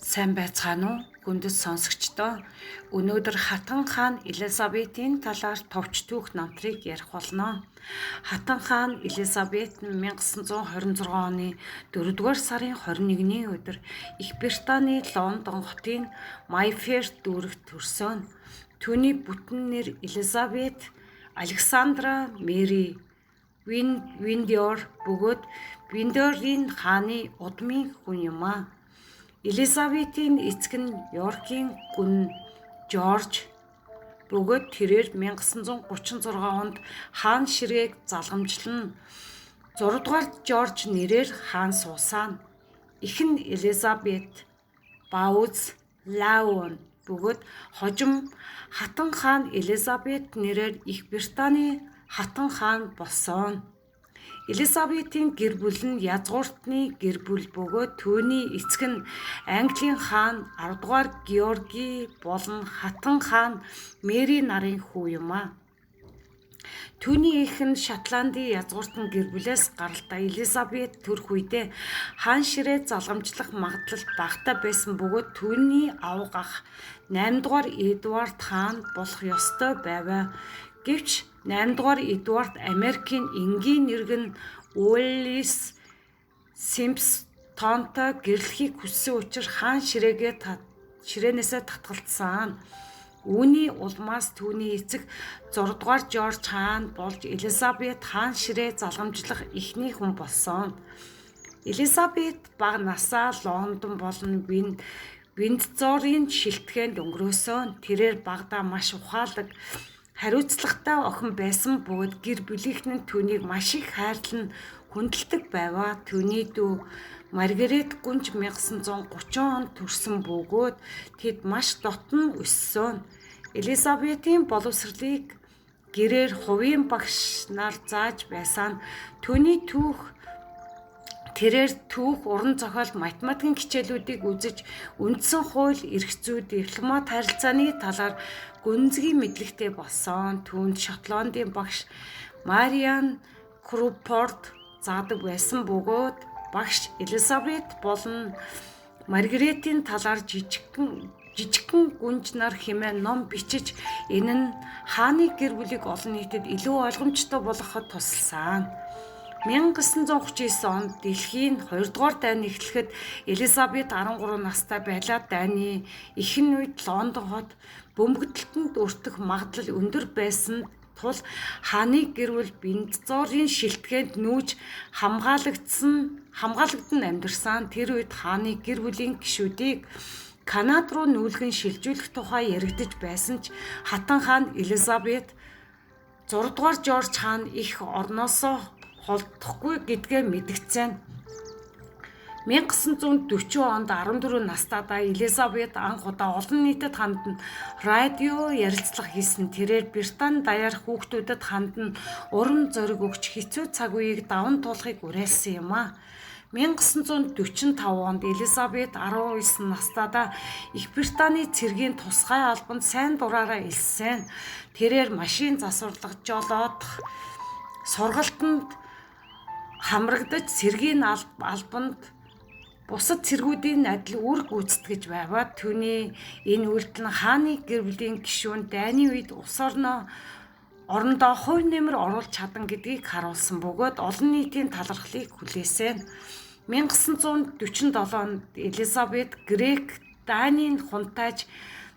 Сайн байцгаана уу? Хүндэт сонсогчдоо. Өнөөдөр Хатан хаан Элизабетийн талаар товч түүх намтрыг ярих болно. Хатан хаан Элизабет нь 1926 оны 4-р сарын 21-ний өдөр Их Британий Лондон хотын Майфер дүүрэгт төрсөн. Түүний бүтэн нэр Элизабет Александра Мэри Виндзор бөгөөд Виндзорын хааны удмын хүн юм а. Элизабетийн эцэг нь Йоркийн гүн Жорж бөгөөд тэрээр 1936 онд хаан ширгээг залгамжлан 6 дугаар Жорж нэрээр хаан суусан. Их нь Элизабет Бауз Лаун бөгөөд хожим Хатан хаан Элизабет нэрээр Их Британий Хатан хаан болсон. Элизабетийн гэр бүл нь язгууртны гэр бүл бөгөөд түүний эцэг нь Английн хаан 10 дугаар Георги болон Хатан хаан Мэри нарын хүү юм а. Түүний эх нь Шотландын язгууртан гэр бүлээс гаралтай. Элизабет төрөх үедээ хаан ширээ залгамжлах магадлал багатай байсан бөгөөд түүний авга ах 8 дугаар Эдвард хаан болох ёстой байваа. Гэвч 8 дугаар Эдвард Америкийн энгийн нэргэн Уоллис Симпсонтой гэрлэхийг хүссэн учраас хаан ширээнээсээ татгалцсан. Үүний улмаас түүний эцэг 6 дугаар Жорж хаан болж Элизабет хаан ширээ залгамжлах эхний хүн болсон. Элизабет бага насаа Лондон болон Виндзорын шилтгэнд өнгөрөөсөн. Тэрээр багадаа маш ухаалаг, хариуцлагатай охин байсан бөгөөд гэр бүлийнхэн нь түүнийг маш их хайрлан хүндэлдэг байваа. Түүний дүү Маргарет гүнж 1930 онд төрсөн бөгөөд тэд маш дотно өссөн. Элизабетийн боловсролыг гэрээр хувийн багш нар зааж байсан. Тэрээр түүх, уран зохиол, математикийн хичээлүүдийг үзэж үндсэн хууль, эрх зүй, дипломат харилцааны талаар гүнзгий мэдлэгтэй болсон. Түүнд Шотландын багш Мариан Крупорд заадаг байсан бөгөөд багш Элизабет болон Маргаретийн талаар жижигхэн гүнж нар хэмээн ном бичиж энэ нь хааны гэр бүлийг олон нийтэд илүү ойлгомжтой болгоход тусалсан. 1939 онд дэлхийн 2 дугаар дайны эхлэхэд Элизабет 13 настай байлаа. Дайны ихэнх үед Лондон хот бөмбөгдөлтөнд өртөх магадлал өндөр байсан тул хааны гэр бүл Виндзорын шилтгэнд нүүж хамгаалагдсан амьдарсан. Тэр үед хааны гэр бүлийн гишүүдийг Канада руу нүүлгэн шилжүүлэх тухай яригдж байсан ч Хатан хаан Элизабет 6 дугаар Жорж хаан их орноосоо холдохгүй гэдгээ мэдгдсэн. 1940 онд 14 настайдаа Элизабет анх удаа олон нийтэд хандан радио ярилцлага хийсэн. Тэрээр Британи даяар хүүхдүүдэд хандан урам зориг өгч хэцүү цаг үеийг даван туулахыг уриалсан юм а. 1945 онд Элизабет 19 настайдаа Их Британий цэргийн тусгай албанд сайн дураараа элсэн. Тэрээр машин засварлах, жолоодох, сургалтанд хамрагдаж цэргийн албанд бусад цэргүүдийн адил үр гүйцэтгэж байваа. Түүний энэ үйлдэл нь хааны гэр бүлийн гишүүн дайны үед улс орондоо хувь нэмэр оруулж чадан гэдгийг харуулсан бөгөөд олон нийтийн талархлыг хүлээсэн. 1947 онд Элизабет Грек Данийн хунтайж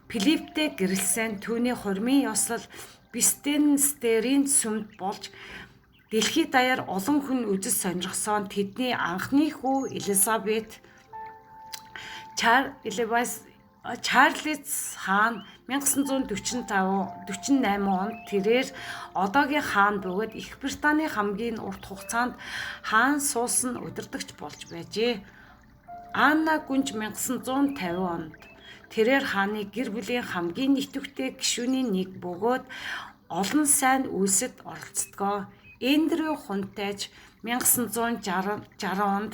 Филипптэй гэрэлсэн. Түүний хурмын ёслол Вестминстерийн сүмд болж дэлхийд даяар олон хүн үзэж сонирхсон. Тэдний анхны хүү Элизабет Чарльз хаан 1948 онд тэрээр одоогийн хаан бөгөөд Их Британий хамгийн урт хугацаанд хаан суусан удирдагч болж байжээ. Анна гүнж 1950 онд тэрээр хааны гэр бүлийн хамгийн нэтвэхтэй гишүүний нэг бөгөөд олон сайн үйлсэд оролцдог. Эндрю хунтайж 1960 онд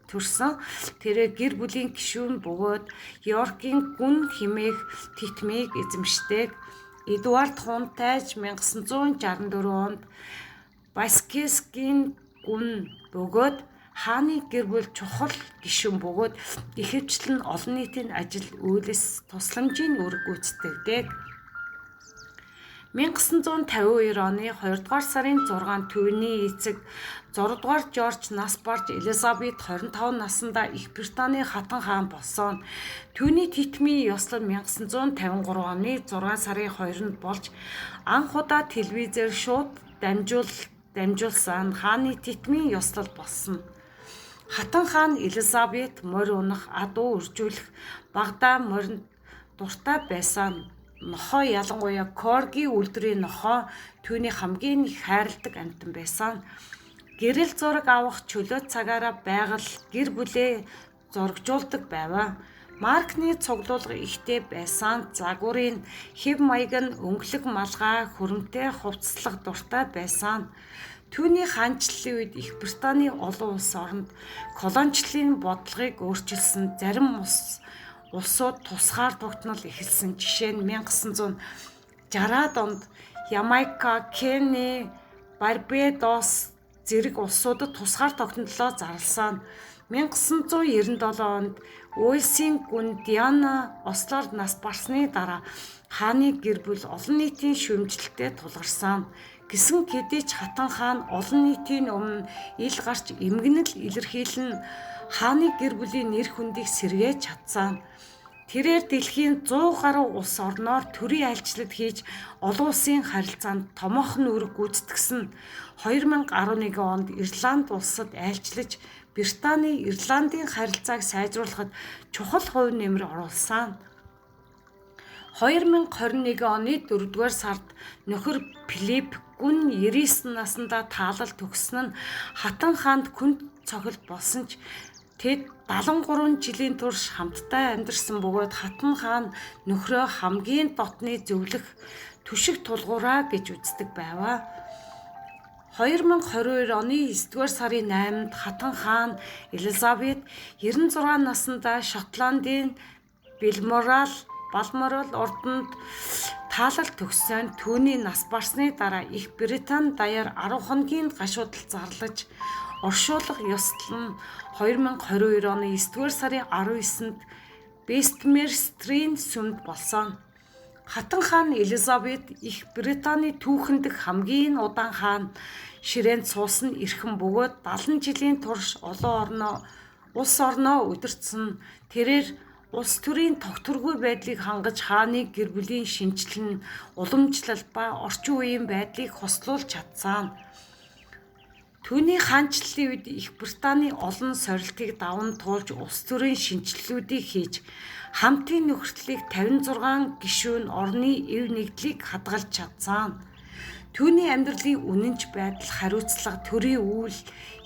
төрсөн. Тэрээр гэр бүлийн гишүүн бөгөөд Йоркийн гүн хэмээх титмийг эзэмшдэг. Эдвард хунтайж 1964 онд Баскскийн гүн бөгөөд хааны гэр бүл чухал гишүүн бөгөөд ихэвчлэн олон нийтийн ажил үйлс тусламжийн үүрэг гүйцэтгэдэг. 1952 оны 2 дугаар сарын 6-нд түүний эцэг 6 дугаар Жорж нас барж Элизабет 25 наснда Их Британий хатан хаан болсон. Түүний титмийн ёслол 1953 оны 6 сарын 2-нд болж анх удаа телевизээр шууд дамжуулсан хааны титмийн ёслол болсон. Хатан хаан Элизабет морь унах, адуу үржүүлэх, багадаа моринд дуртай байсан. Нохоо ялангуяа корги үлдрийн нохоо түүний хамгийн их хайрладаг амьтан байсан. Гэрэл зураг авах чөлөө цагаараа байгаль гэр бүлээ зурагжуулдаг байваа. Маркны цуглуулга ихтэй байсан. Загварын хэв маяг нь өнгөлөг малгай хөрөмтэй хувцаслах дуртай байсан. Түүний хаанчлалын үед Их Британий олон улс оронд колоничлалын бодлогыг өөрчилсөн зарим улсууд тусгаар тогтнол эхэлсэн. Жишээ нь 1960-аад онд Ямайка, Кени, Барбадос зэрэг улсуудад тусгаар тогтнолоо зарласан. 1997 онд Уэльсийн гүн Диана ослоор нас барсны дараа хааны гэр бүл олон нийтийн шүүмжлэлтэд тулгарсан. Гэсэн хэдий ч хатан хаан олон нийтийн өмнө ил гарч эмгэнэл илэрхийлэн хааны гэр бүлийн нэр хүндийг сэргээж чадсан. Тэрээр дэлхийн 100 гаруй улс орноор төрийн айлчлал хийж олон улсын харилцаанд томоохон үүрэг гүйцэтгсэн. 2011 онд Ирланд улсад айлчлаж Британий Ирландын харилцааг сайжруулахад чухал хувь нэмэр оруулсан. 2021 оны 4-р сард нөхөр Филипп гүн 99 наснда таалал төгссөн нь хатан хаанд күнд цохилт болсон ч тэд 73 жилийн турш хамтдаа амьдарсан бөгөөд хатан хаан нөхрөө хамгийн дотны зөвлөх түшиг тулгуураа гэж үздэг байваа. 2022 оны 9-р сарын 8-нд хатан хаан Элизабет 96 наснда Шотландын Балморал ордонд таалал төгссөн. Түүний нас барсны дараа Их Британи даяар 10 хоногийн гашуудал зарлаж оршуулга ёслол нь 2022 оны 9-р сарын 19-нд Вестминстерийн сүмд болсон. Хатан хаан Элизабет Их Британий түүхэндх хамгийн удаан хаан ширээнд суусан эрхэм бөгөөд 70 жилийн турш улс орноо удирдсан. Тэрээр улс төрийн тогтворгүй байдлыг хангаж хааны гэр бүлийн шинжилэл, уламжлал ба орчин үеийн байдлыг хослуулж чадсан. Түүний хаанчлалын үед Их Британий олон сорилтыг даван туулж улс төрийн шинжилэлүүдийг хийж хамтын нөхцөлийг 56 гишүүн орны эв нэгдлийг хадгалж чадсан. Түүний амьдралын үнэнч байдал, хариуцлага, төрийн үйл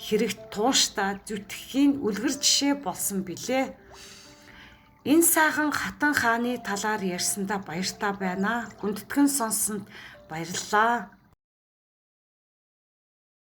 хэрэгт тууштай зүтгэхийн үлгэр жишээ болсон билээ. Энэ сайхан хатан хааны талаар ярьсандаа баяртай байна. Хүндэтгэн сонссонд баярлалаа.